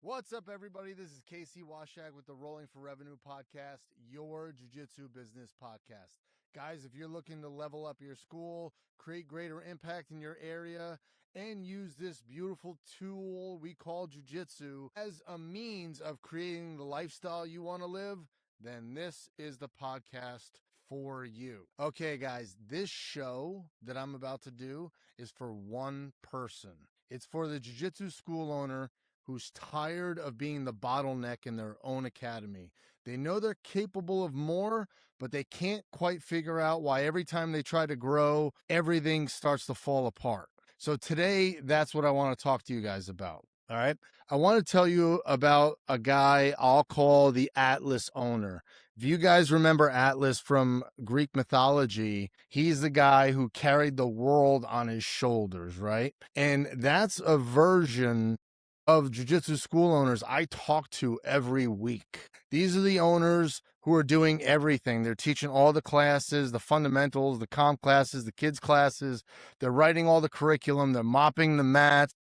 What's up, everybody? This is Casey Washak with the Rolling for Revenue podcast, your jiu-jitsu business podcast. Guys, if you're looking to level up your school, create greater impact in your area, and use this beautiful tool we call jiu-jitsu as a means of creating the lifestyle you want to live, then this is the podcast for you. Okay, guys, this show that I'm about to do is for one person. It's for the jiu-jitsu school owner who's tired of being the bottleneck in their own academy. They know they're capable of more, but they can't quite figure out why every time they try to grow, everything starts to fall apart. So today, that's what I want to talk to you guys about. All right. I want to tell you about a guy I'll call the Atlas owner. If you guys remember Atlas from Greek mythology, he's the guy who carried the world on his shoulders, right? And that's a version of jiu-jitsu school owners I talk to every week. These are the owners who are doing everything. They're teaching all the classes, the fundamentals, the comp classes, the kids classes. They're writing all the curriculum. They're mopping the mats.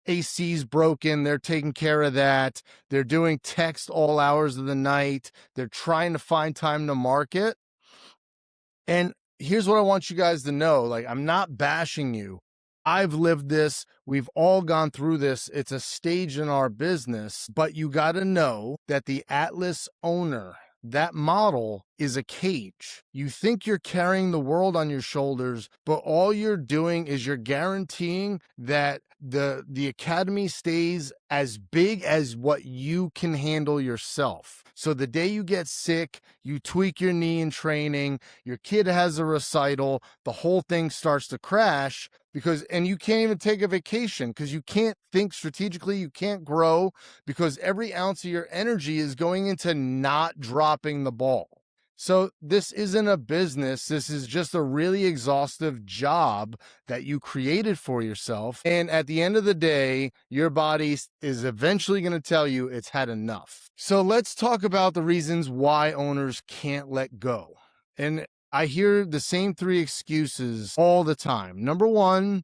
AC's broken. They're taking care of that. They're doing text all hours of the night. They're trying to find time to market. And here's what I want you guys to know. Like, I'm not bashing you. I've lived this. We've all gone through this. It's a stage in our business, but you got to know that the Atlas owner, that model, is a cage. You think you're carrying the world on your shoulders, but all you're doing is you're guaranteeing that the academy stays as big as what you can handle yourself. So the day you get sick, you tweak your knee in training, your kid has a recital, the whole thing starts to crash and you can't even take a vacation because you can't think strategically, you can't grow because every ounce of your energy is going into not dropping the ball. So this isn't a business. This is just a really exhaustive job that you created for yourself. And at the end of the day, your body is eventually going to tell you it's had enough. So let's talk about the reasons why owners can't let go. And I hear the same three excuses all the time. Number one,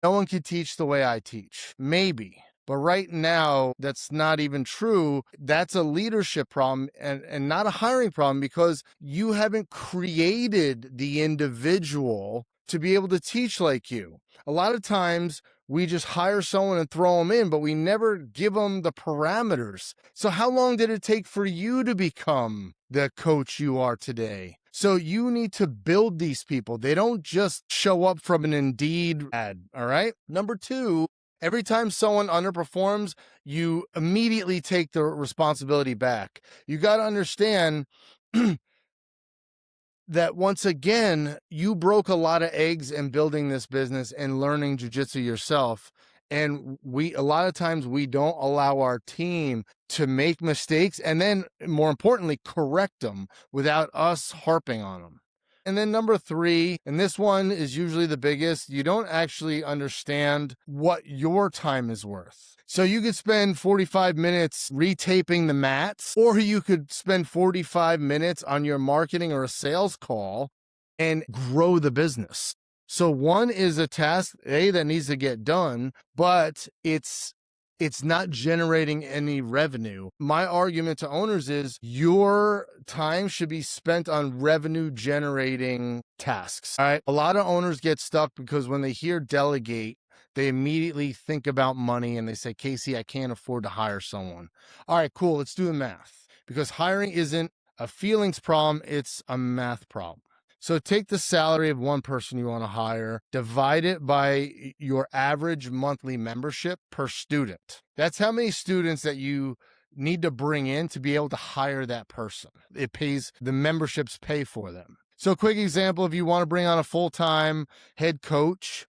no one can teach the way I teach. Maybe. But right now, that's not even true. That's a leadership problem and not a hiring problem because you haven't created the individual to be able to teach like you. A lot of times, we just hire someone and throw them in, but we never give them the parameters. So how long did it take for you to become the coach you are today? So you need to build these people. They don't just show up from an Indeed ad, all right? Number two, every time someone underperforms, you immediately take the responsibility back. You got to understand that once again, you broke a lot of eggs in building this business and learning jiu-jitsu yourself. And a lot of times we don't allow our team to make mistakes and then, more importantly, correct them without us harping on them. And then number three, and this one is usually the biggest, you don't actually understand what your time is worth. So you could spend 45 minutes retaping the mats, or you could spend 45 minutes on your marketing or a sales call and grow the business. So one is a task, that needs to get done, but it's not generating any revenue. My argument to owners is your time should be spent on revenue generating tasks. All right. A lot of owners get stuck because when they hear delegate, they immediately think about money and they say, Casey, I can't afford to hire someone. All right, cool. Let's do the math because hiring isn't a feelings problem. It's a math problem. So take the salary of one person you want to hire, divide it by your average monthly membership per student. That's how many students that you need to bring in to be able to hire that person. The memberships pay for them. So a quick example, if you want to bring on a full-time head coach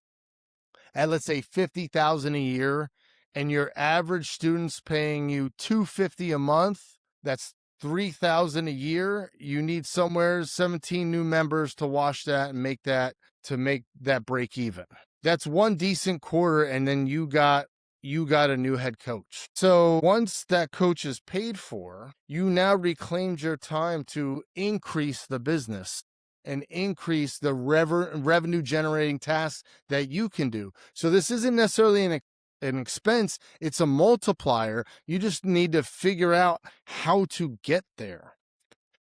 at, let's say, $50,000 a year, and your average student's paying you $250 a month, that's $3,000 a year. You need somewhere 17 new members to wash that and make that break even. That's one decent quarter, and then you got a new head coach. So once that coach is paid for, you now reclaimed your time to increase the business and increase the revenue generating tasks that you can do. So this isn't necessarily an expense, it's a multiplier. You just need to figure out how to get there.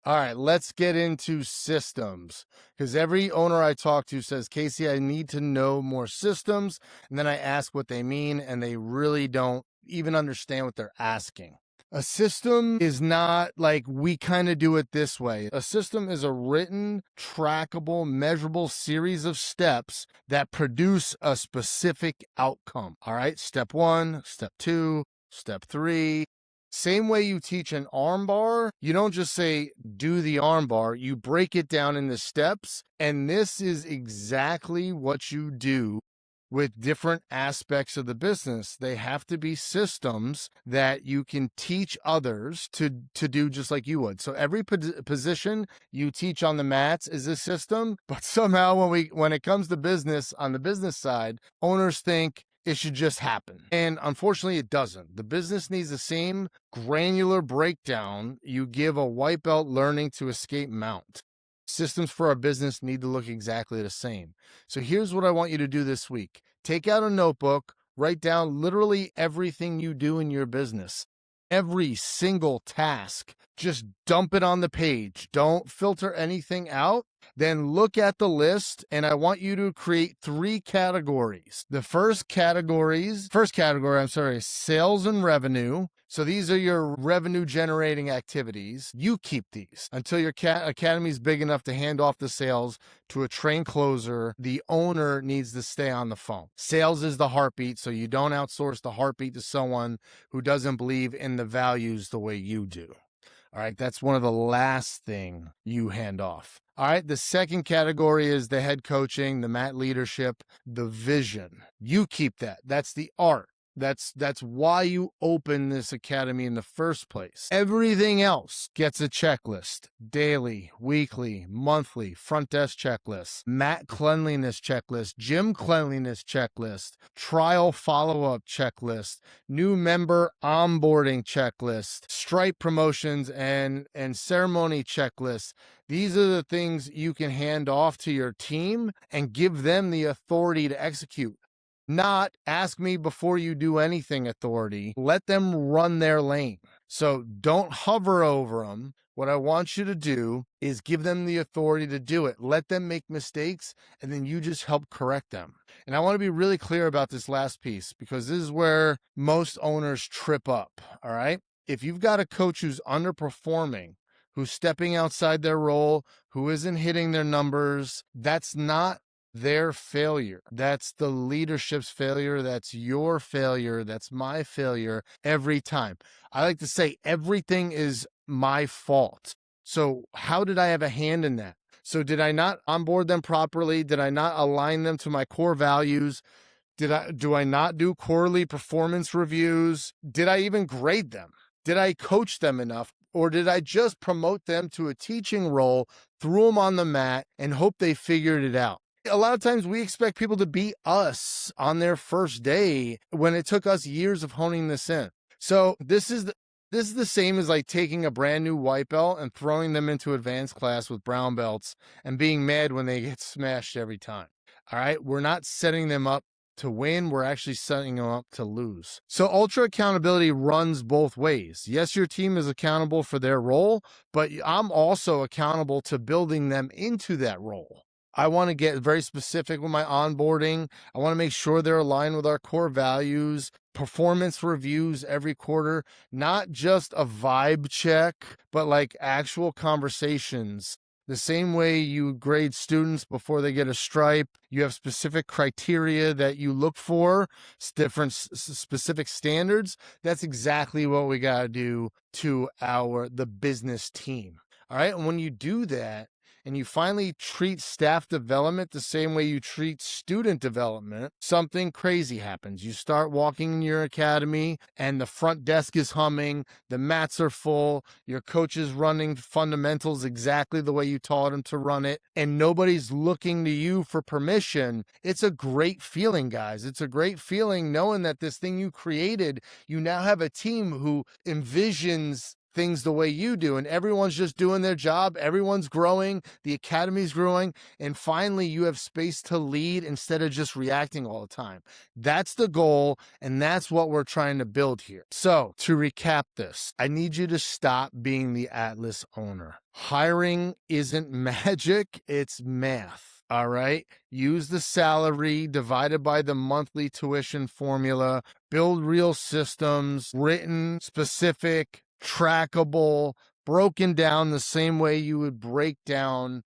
All right, let's get into systems, because every owner I talk to says, Casey, I need to know more systems. And then I ask what they mean, and they really don't even understand what they're asking. A system is not like we kind of do it this way. A system is a written, trackable, measurable series of steps that produce a specific outcome. All right, step 1, step 2, step 3. Same way you teach an arm bar, you don't just say, do the arm bar, you break it down into steps. And this is exactly what you do with different aspects of the business. They have to be systems that you can teach others to do just like you would. So every position you teach on the mats is a system, but somehow when it comes to business, on the business side, owners think it should just happen. And unfortunately, it doesn't. The business needs the same granular breakdown you give a white belt learning to escape mount. Systems for our business need to look exactly the same. So here's what I want you to do this week. Take out a notebook, write down literally everything you do in your business. Every single task, just dump it on the page. Don't filter anything out. Then look at the list, and I want you to create 3 categories. The first category, is sales and revenue. So these are your revenue generating activities. You keep these until your academy is big enough to hand off the sales to a trained closer. The owner needs to stay on the phone. Sales is the heartbeat, so you don't outsource the heartbeat to someone who doesn't believe in the values the way you do. All right, that's one of the last thing you hand off. All right, the second category is the head coaching, the mat leadership, the vision. You keep that. That's the art. That's why you open this academy in the first place. Everything else gets a checklist: daily, weekly, monthly, front desk checklist, mat cleanliness checklist, gym cleanliness checklist, trial follow-up checklist, new member onboarding checklist, stripe promotions and ceremony checklist. These are the things you can hand off to your team and give them the authority to execute. Not ask me before you do anything authority. Let them run their lane. So don't hover over them. What I want you to do is give them the authority to do it. Let them make mistakes, and then you just help correct them. And I want to be really clear about this last piece, because this is where most owners trip up. All right. If you've got a coach who's underperforming, who's stepping outside their role, who isn't hitting their numbers, that's not their failure. That's the leadership's failure. That's your failure. That's my failure every time. I like to say everything is my fault. So how did I have a hand in that? So did I not onboard them properly? Did I not align them to my core values? Do I not do quarterly performance reviews? Did I even grade them? Did I coach them enough? Or did I just promote them to a teaching role, threw them on the mat, and hope they figured it out? A lot of times we expect people to be us on their first day when it took us years of honing this in. So this is the same as like taking a brand new white belt and throwing them into advanced class with brown belts and being mad when they get smashed every time. All right. We're not setting them up to win. We're actually setting them up to lose. So ultra accountability runs both ways. Yes, your team is accountable for their role, but I'm also accountable to building them into that role. I want to get very specific with my onboarding. I want to make sure they're aligned with our core values, performance reviews every quarter, not just a vibe check, but like actual conversations. The same way you grade students before they get a stripe, you have specific criteria that you look for, different specific standards. That's exactly what we got to do to the business team. All right. And when you do that, and you finally treat staff development the same way you treat student development, something crazy happens. You start walking in your academy and the front desk is humming, the mats are full, your coach is running fundamentals exactly the way you taught him to run it, and nobody's looking to you for permission. It's a great feeling, guys. It's a great feeling knowing that this thing you created, you now have a team who envisions things the way you do, and everyone's just doing their job. Everyone's growing. The academy's growing. And finally, you have space to lead instead of just reacting all the time. That's the goal, and that's what we're trying to build here. So to recap this, I need you to stop being the Atlas owner. Hiring isn't magic, it's math. All right. Use the salary divided by the monthly tuition formula. Build real systems, written, specific, trackable, broken down the same way you would break down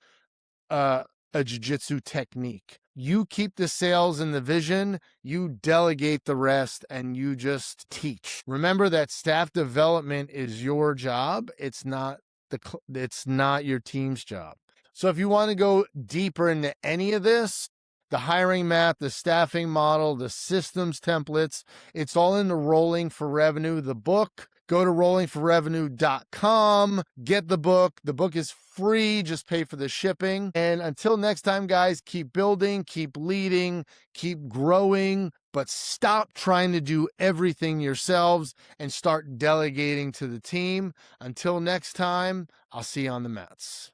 a jiu-jitsu technique. You keep the sales and the vision, you delegate the rest, and you just teach. Remember that staff development is your job. It's not your team's job. So if you want to go deeper into any of this, the hiring map, the staffing model, the systems templates, it's all in the Rolling for Revenue, the book. Go to rollingforrevenue.com, get the book. The book is free, just pay for the shipping. And until next time, guys, keep building, keep leading, keep growing, but stop trying to do everything yourselves and start delegating to the team. Until next time, I'll see you on the mats.